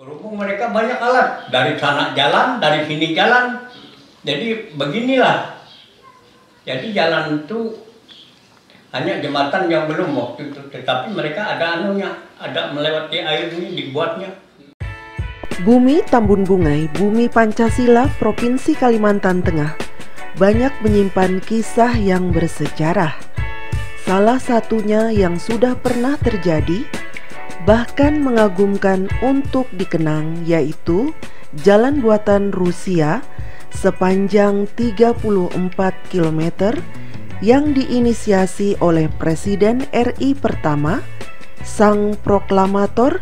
Berhubung mereka banyak alat, dari sana jalan, dari sini jalan, jadi beginilah. Jadi jalan itu hanya jembatan yang belum waktu itu, tetapi mereka ada anunya, ada melewati air ini dibuatnya. Bumi Tambun Bungai, Bumi Pancasila, Provinsi Kalimantan Tengah, banyak menyimpan kisah yang bersejarah. Salah satunya yang sudah pernah terjadi, bahkan mengagumkan untuk dikenang, yaitu jalan buatan Rusia sepanjang 34 km yang diinisiasi oleh Presiden RI pertama, sang proklamator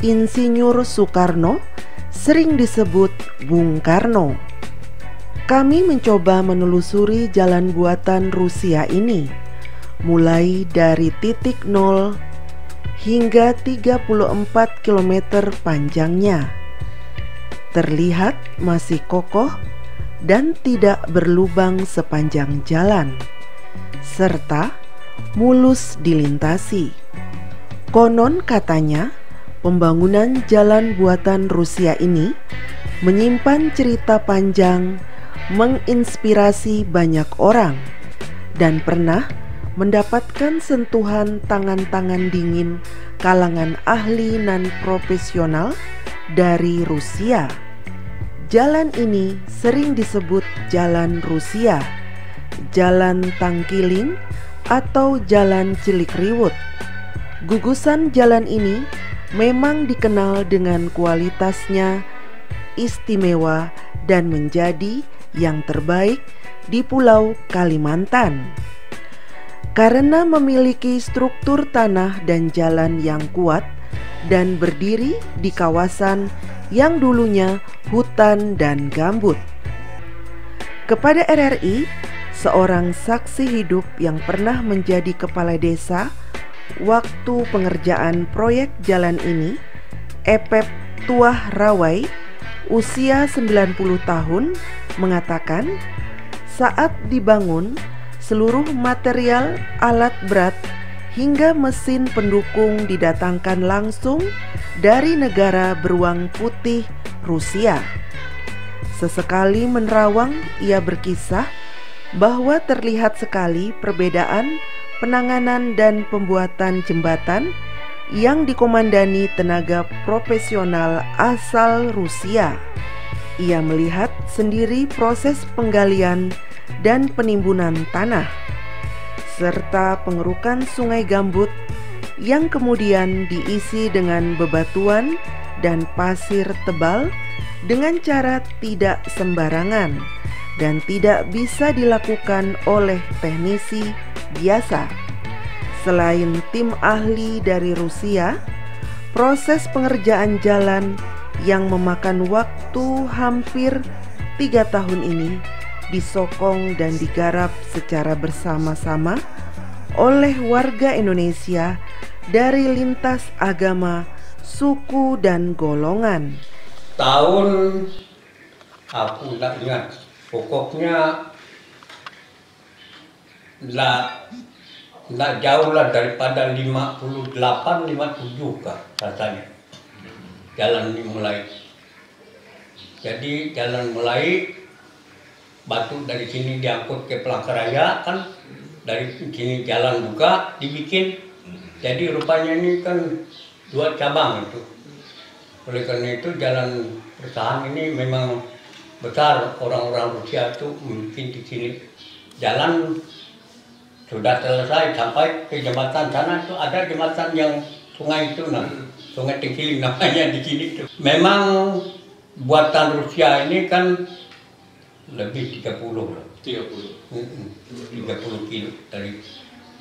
Insinyur Soekarno, sering disebut Bung Karno. Kami mencoba menelusuri jalan buatan Rusia ini, mulai dari titik 0 hingga 34 km panjangnya. Terlihat masih kokoh dan tidak berlubang sepanjang jalan, serta mulus dilintasi. Konon katanya, pembangunan jalan buatan Rusia ini menyimpan cerita panjang, menginspirasi banyak orang, dan pernah mendapatkan sentuhan tangan-tangan dingin kalangan ahli dan profesional dari Rusia. Jalan ini sering disebut Jalan Rusia, Jalan Tangkiling, atau Jalan Cilikriwut. Gugusan jalan ini memang dikenal dengan kualitasnya istimewa dan menjadi yang terbaik di Pulau Kalimantan. Karena memiliki struktur tanah dan jalan yang kuat dan berdiri di kawasan yang dulunya hutan dan gambut. Kepada RRI, seorang saksi hidup yang pernah menjadi kepala desa waktu pengerjaan proyek jalan ini, Epep Tuah Rawai, usia 90 tahun, mengatakan saat dibangun, seluruh material alat berat hingga mesin pendukung didatangkan langsung dari negara beruang putih Rusia. Sesekali menerawang, ia berkisah bahwa terlihat sekali perbedaan penanganan dan pembuatan jembatan yang dikomandani tenaga profesional asal Rusia. Ia melihat sendiri proses penggalian dan penimbunan tanah, serta pengerukan sungai gambut yang kemudian diisi dengan bebatuan dan pasir tebal dengan cara tidak sembarangan dan tidak bisa dilakukan oleh teknisi biasa. Selain tim ahli dari Rusia, proses pengerjaan jalan yang memakan waktu hampir 3 tahun ini disokong dan digarap secara bersama-sama oleh warga Indonesia dari lintas agama, suku, dan golongan. Tahun aku tidak ingat, pokoknya tidak jauh lah daripada 58-57 kah rasanya jalan ini mulai. Jadi jalan mulai, batu dari sini diangkut ke Palangkaraya, kan dari sini jalan juga dibikin. Jadi rupanya ini kan 2 cabang itu. Oleh karena itu jalan perusahaan ini memang besar, orang-orang Rusia itu mungkin di sini. Jalan sudah selesai sampai ke jembatan sana, itu ada jembatan yang sungai itu, Sungai Tengkiling namanya di sini itu. Memang buatan Rusia ini kan lebih 30 lah. 30 kilo dari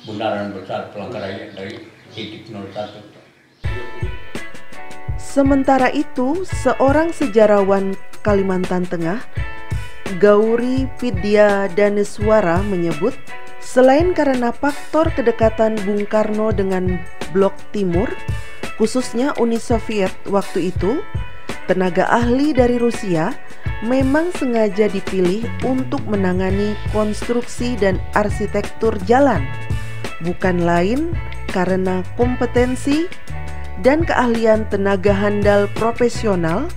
bundaran besar Palangkaraya, dari titik 01. Sementara itu, seorang sejarawan Kalimantan Tengah, Gauri Vidya Daneswara, menyebut selain karena faktor kedekatan Bung Karno dengan Blok Timur, khususnya Uni Soviet waktu itu, tenaga ahli dari Rusia memang sengaja dipilih untuk menangani konstruksi dan arsitektur jalan, bukan lain karena kompetensi dan keahlian tenaga handal profesional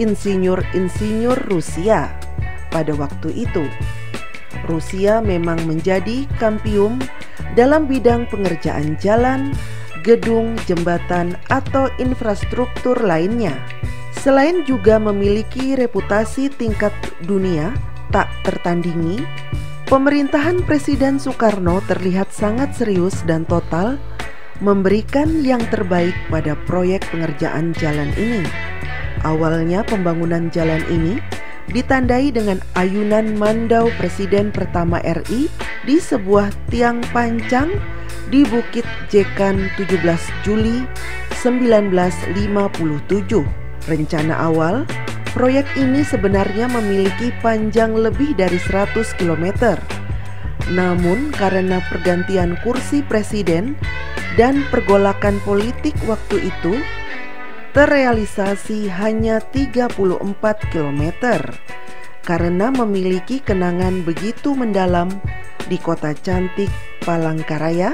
insinyur-insinyur Rusia pada waktu itu. Rusia memang menjadi kampiun dalam bidang pengerjaan jalan, gedung, jembatan, atau infrastruktur lainnya. Selain juga memiliki reputasi tingkat dunia tak tertandingi, pemerintahan Presiden Soekarno terlihat sangat serius dan total memberikan yang terbaik pada proyek pengerjaan jalan ini. Awalnya pembangunan jalan ini ditandai dengan ayunan mandau Presiden pertama RI di sebuah tiang pancang di Bukit Jekan 17 Juli 1957. Rencana awal, proyek ini sebenarnya memiliki panjang lebih dari 100 km. Namun karena pergantian kursi presiden dan pergolakan politik waktu itu, terrealisasi hanya 34 km. Karena memiliki kenangan begitu mendalam di kota cantik Palangkaraya,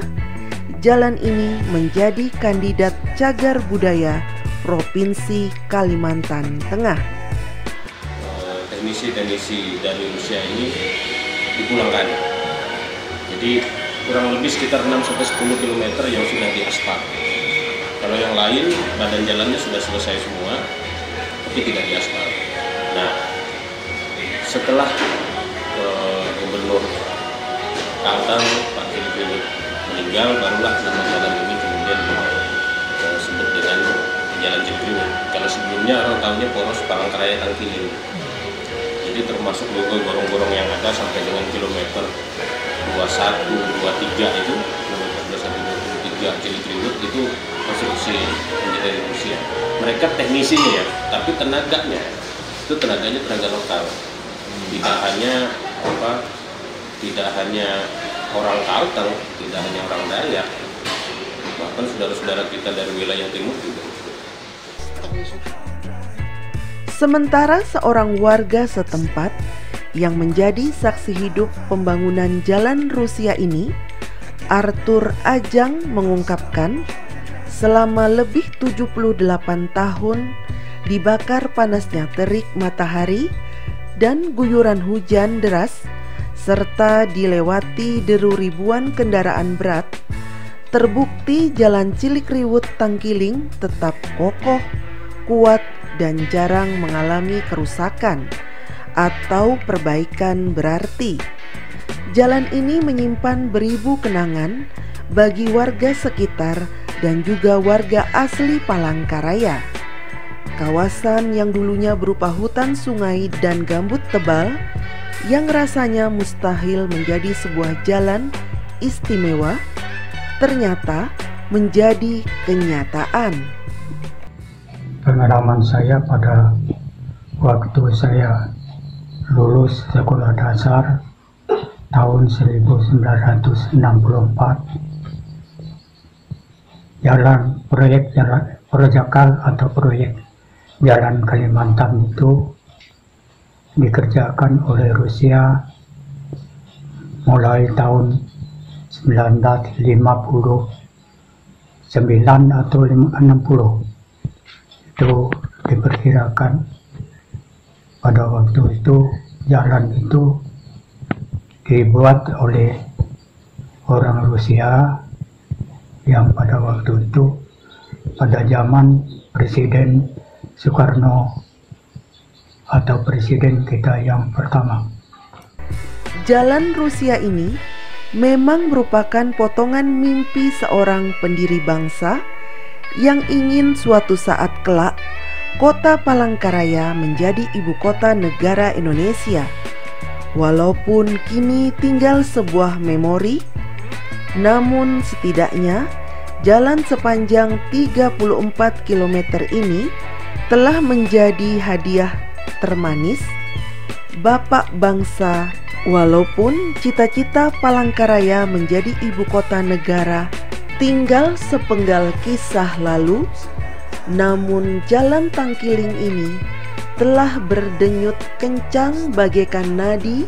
jalan ini menjadi kandidat cagar budaya Provinsi Kalimantan Tengah. Teknisi-teknisi dari Rusia ini dipulangkan. Jadi kurang lebih sekitar 6-10 km yang sudah diaspal. Kalau yang lain, badan jalannya sudah selesai semua, tapi tidak diaspal. Nah, setelah Gubernur Kalteng, Pak Kiri meninggal, barulah nama jalan ini kemudian disebut dengan Jalan Cilikriwut. Kalau sebelumnya orang tahunya poros Palangkaraya Tangkilin. Jadi termasuk logo gorong-gorong yang ada sampai dengan kilometer 21, 23 itu, kilometer 21, 23 Cilikriwut itu konstruksi engineer Rusia. Mereka teknisinya ya, tapi tenaganya itu tenaga lokal. Tidak hanya orang Kalteng, tidak hanya orang Dayak, bahkan saudara-saudara kita dari wilayah timur juga. Sementara seorang warga setempat yang menjadi saksi hidup pembangunan jalan Rusia ini, Arthur Ajang, mengungkapkan selama lebih 78 tahun dibakar panasnya terik matahari dan guyuran hujan deras serta dilewati deru ribuan kendaraan berat, terbukti jalan Cilikriwut Tangkiling tetap kokoh, kuat, dan jarang mengalami kerusakan atau perbaikan berarti. Jalan ini menyimpan beribu kenangan bagi warga sekitar dan juga warga asli Palangkaraya. Kawasan yang dulunya berupa hutan sungai dan gambut tebal yang rasanya mustahil menjadi sebuah jalan istimewa, ternyata menjadi kenyataan. Pengalaman saya pada waktu saya lulus sekolah dasar tahun 1964, proyek jalan Kalimantan itu dikerjakan oleh Rusia mulai tahun 1959 atau 60. Itu diperkirakan pada waktu itu jalan itu dibuat oleh orang Rusia yang pada waktu itu pada zaman Presiden Soekarno atau presiden kita yang pertama. Jalan Rusia ini memang merupakan potongan mimpi seorang pendiri bangsa yang ingin suatu saat kelak kota Palangkaraya menjadi ibu kota negara Indonesia. Walaupun kini tinggal sebuah memori, namun setidaknya jalan sepanjang 34 km ini telah menjadi hadiah termanis Bapak bangsa. Walaupun cita-cita Palangkaraya menjadi ibu kota negara tinggal sepenggal kisah lalu, namun jalan Tangkiling ini telah berdenyut kencang bagaikan nadi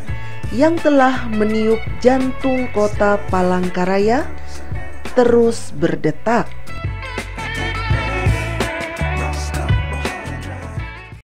yang telah meniup jantung kota Palangkaraya terus berdetak.